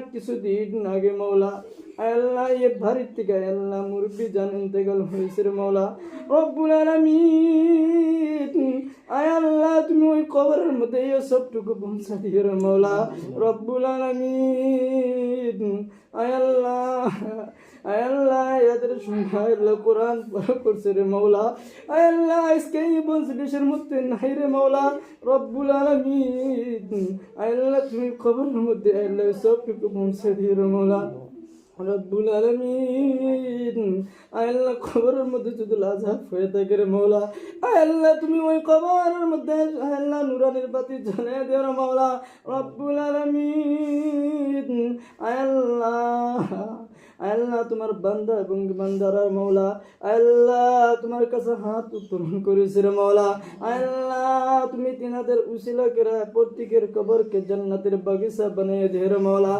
কিছুদিন আগে মৌলা আল্লাহ এ বাড়ির থেকে আল্লাহ মুরব্বী জান ইন্তেকাল হয়েছে রে মৌলা রব্বুল আলামিন আয় আল্লাহ তুমি ওই কবরের মধ্যে এই সবটুকু পৌঁছা দিও রে মৌলা রব্বুল আলামিন আয় আল্লাহ এদের সঙ্গে আল্লাহ কোরআন পড়া করছে রে মৌলা আয় আল্লাহ আজকে এই মজলিসের মধ্যে নাই রে মৌলা রব্বুল আলামিন আয় আল্লাহ তুমি কবরের মধ্যে আল্লাহ সবটুকু পৌঁছা দিও রে মৌলা রব্বুল আলামিন আয় আল্লাহ কবরের মধ্যে যদি লাজাব হয়ে থাকে রে মৌলা আয় আল্লাহ তুমি ওই কবরের মধ্যে আয় আল্লাহ নুরানির বাতি জ্বালিয়ে দিও রে মৌলা রব্বুল আলামিন আয় আল্লাহ তোমার বান্দা এবং বান্দারা মৌলা আল্লাহ তোমার কাছে হাত উত্তোলন করেছে রে মৌলা আল্লাহ তুমি তিনাদের উসিলা করে প্রত্যেকের কবরকে জান্নাতের বাগিচা বানিয়ে দে রে মৌলা